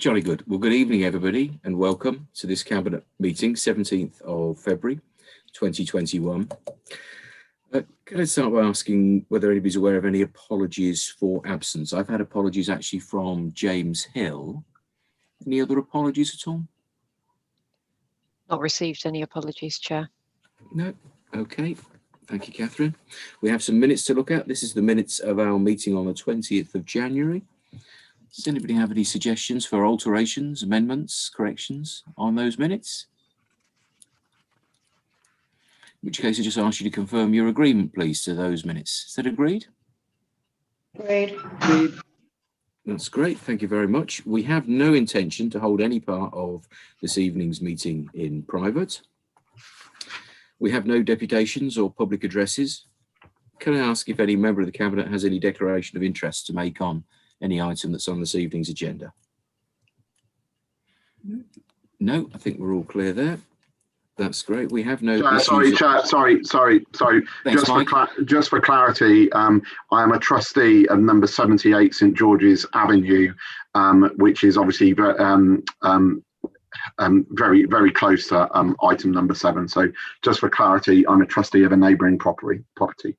Jolly good. Well, good evening, everybody, and welcome to this Cabinet meeting, 17th of February, 2021. Can I start by asking whether anybody's aware of any apologies for absence? I've had apologies actually from James Hill. Any other apologies at all? Not received any apologies, Chair. No. Okay. Thank you, Catherine. We have some minutes to look at. This is the minutes of our meeting on the 20th of January. Does anybody have any suggestions for alterations, amendments, corrections on those minutes? In which case I just ask you to confirm your agreement, please, to those minutes. Is that agreed? Agreed. Agreed. That's great. Thank you very much. We have no intention to hold any part of this evening's meeting in private. We have no deputations or public addresses. Can I ask if any member of the Cabinet has any declaration of interest to make on any item that's on this evening's agenda? No, I think we're all clear there. That's great. We have no. Sorry. Thanks, just for clarity, I am a trustee of number 78 St George's Avenue, which is obviously very, very close to item number 7. So, just for clarity, I'm a trustee of a neighbouring property.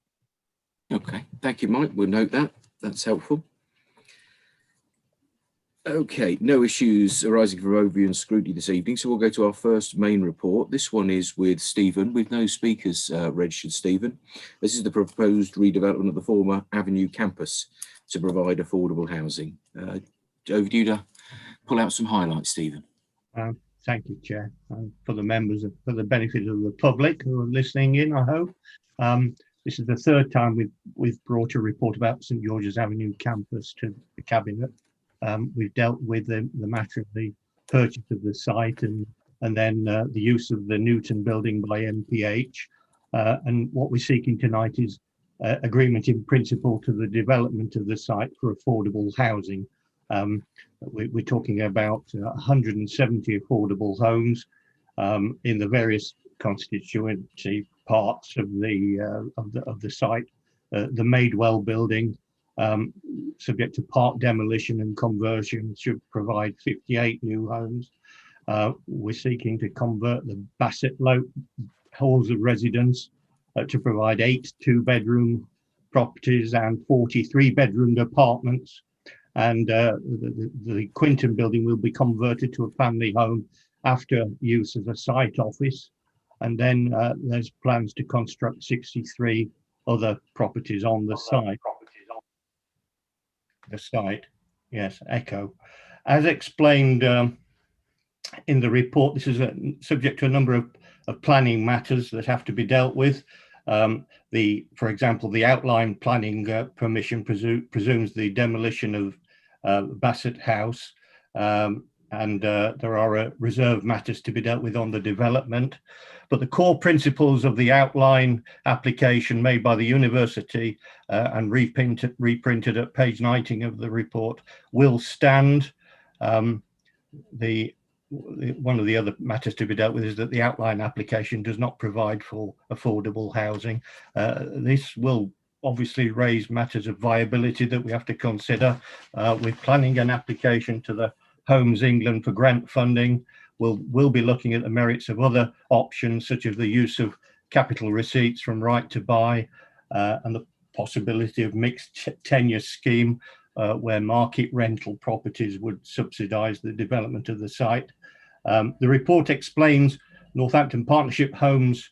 Okay, thank you, Mike. We'll note that. That's helpful. Okay, no issues arising from overview and scrutiny this evening, so we'll go to our first main report. This one is with Stephen, with no speakers registered, Stephen. This is the proposed redevelopment of the former Avenue campus to provide affordable housing. Over to you to pull out some highlights, Stephen. Thank you, Chair. For the members, for the benefit of the public who are listening in, I hope. This is the third time we've brought a report about St George's Avenue campus to the Cabinet. We've dealt with the matter of the purchase of the site and then the use of the Newton building by MPH. And what we're seeking tonight is agreement in principle to the development of the site for affordable housing. We're talking about 170 affordable homes in the various constituency parts of the site. The Madewell building, subject to part demolition and conversion, should provide 58 new homes. We're seeking to convert the Bassett halls of residence to provide 8 2-bedroom properties and 43 bedroomed apartments. And the Quinton building will be converted to a family home after use as a site office. And then there's plans to construct 63 other properties on the site. Yes, echo. As explained in the report, this is subject to a number of planning matters that have to be dealt with. For example, the outline planning permission presumes the demolition of Bassett House, and there are reserved matters to be dealt with on the development. But the core principles of the outline application made by the university and reprinted at page 19 of the report will stand. One of the other matters to be dealt with is that the outline application does not provide for affordable housing. This will obviously raise matters of viability that we have to consider. We're planning an application to the Homes England for grant funding. We'll be looking at the merits of other options, such as the use of capital receipts from right to buy and the possibility of mixed tenure scheme where market rental properties would subsidise the development of the site. The report explains Northampton Partnership Homes'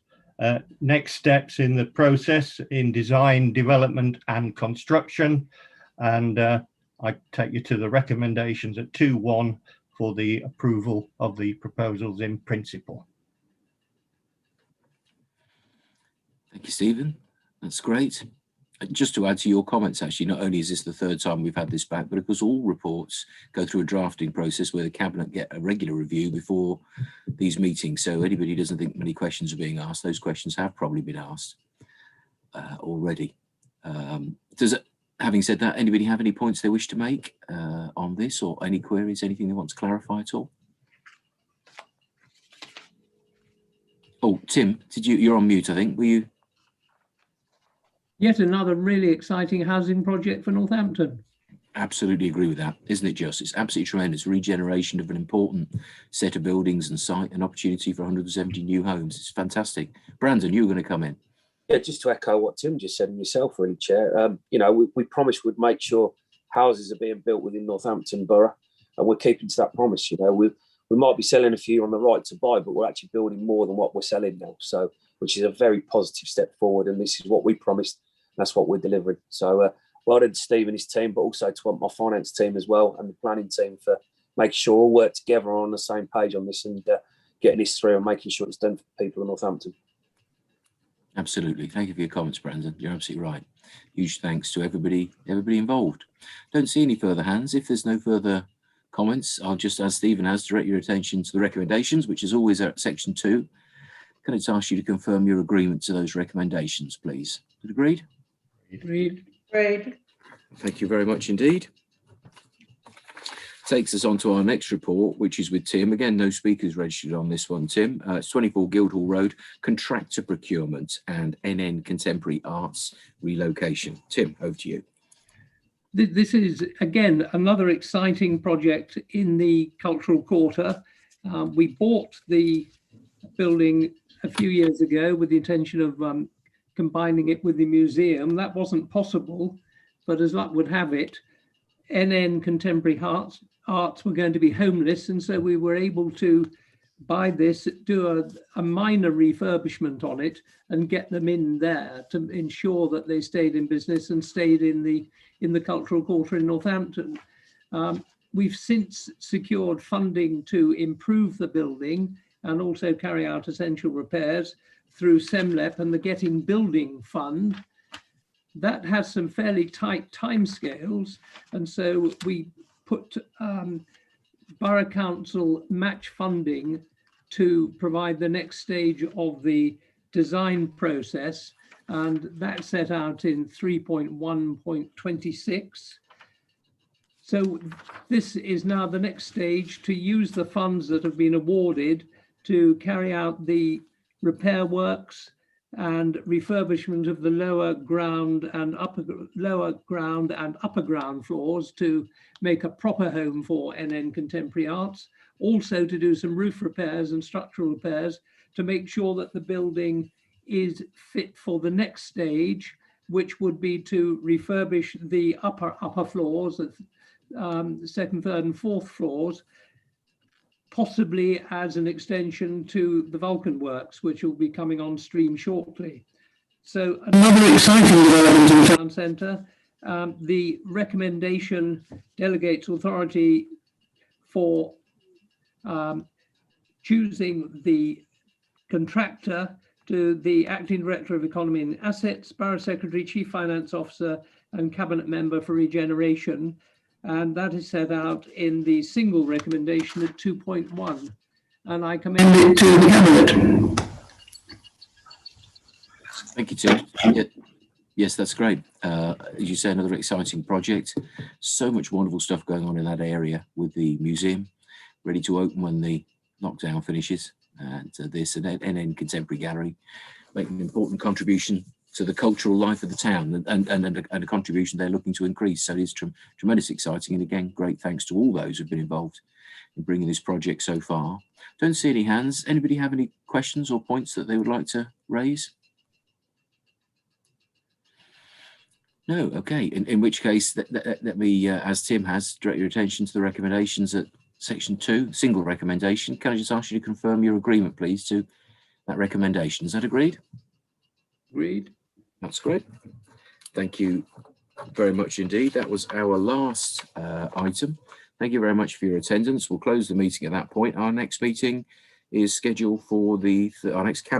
next steps in the process in design, development and construction. And I take you to the recommendations at 2.1 for the approval of the proposals in principle. Thank you, Stephen. That's great. Just to add to your comments, actually, not only is this the third time we've had this back, but of course all reports go through a drafting process where the Cabinet get a regular review before these meetings. So anybody who doesn't think many questions are being asked, those questions have probably been asked already. Having said that, anybody have any points they wish to make on this, or any queries, anything they want to clarify at all? Oh, Tim, you're on mute, I think. Were you? Yet another really exciting housing project for Northampton. Absolutely agree with that, isn't it, Just? It's absolutely tremendous. Regeneration of an important set of buildings and site, an opportunity for 170 new homes. It's fantastic. Brandon, you were going to come in. Yeah, just to echo what Tim just said and yourself, really, Chair. We promised we'd make sure houses are being built within Northampton Borough, and we're keeping to that promise. We might be selling a few on the right to buy, but we're actually building more than what we're selling now. So, which is a very positive step forward, and this is what we promised. That's what we're delivering. So, well done to Steve and his team, but also to my finance team as well and the planning team for making sure all work together on the same page on this and getting this through and making sure it's done for people in Northampton. Absolutely. Thank you for your comments, Brandon. You're absolutely right. Huge thanks to everybody involved. Don't see any further hands. If there's no further comments, I'll just, as Stephen has, direct your attention to the recommendations, which is always at section 2. Can I just ask you to confirm your agreement to those recommendations, please? Agreed? Agreed. Thank you very much indeed. Takes us on to our next report, which is with Tim. Again, no speakers registered on this one, Tim. It's 24 Guildhall Road, contractor procurement and NN Contemporary Arts relocation. Tim, over to you. This is, again, another exciting project in the Cultural Quarter. We bought the building a few years ago with the intention of combining it with the museum. That wasn't possible, but as luck would have it, NN Contemporary Arts were going to be homeless, and so we were able to buy this, do a minor refurbishment on it and get them in there to ensure that they stayed in business and stayed in the Cultural Quarter in Northampton. We've since secured funding to improve the building and also carry out essential repairs through SEMLEP and the Getting Building Fund. That has some fairly tight timescales, and so we put Borough Council match funding to provide the next stage of the design process, and that's set out in 3.1.26. So this is now the next stage to use the funds that have been awarded to carry out the repair works and refurbishment of the lower ground and upper ground floors to make a proper home for NN Contemporary Arts. Also to do some roof repairs and structural repairs to make sure that the building is fit for the next stage, which would be to refurbish the upper floors, the second, third and fourth floors, possibly as an extension to the Vulcan Works, which will be coming on stream shortly. So another exciting development in the town centre. The recommendation delegates authority for choosing the contractor to the Acting Director of Economy and Assets, Borough Secretary, Chief Finance Officer and Cabinet Member for Regeneration. And that is set out in the single recommendation at 2.1. And I commend it to the Cabinet. Thank you, Tim. Yes, that's great. As you say, another exciting project. So much wonderful stuff going on in that area with the museum, ready to open when the lockdown finishes. And this and NN Contemporary Gallery making an important contribution to the cultural life of the town and a contribution they're looking to increase. So it is tremendously exciting. And again, great thanks to all those who've been involved in bringing this project so far. Don't see any hands. Anybody have any questions or points that they would like to raise? No, okay. In which case, let me, as Tim has, direct your attention to the recommendations at section 2, single recommendation. Can I just ask you to confirm your agreement, please, to that recommendation? Is that agreed? Agreed. That's great. Thank you very much indeed. That was our last item. Thank you very much for your attendance. We'll close the meeting at that point. Our next meeting is scheduled for our next cabinet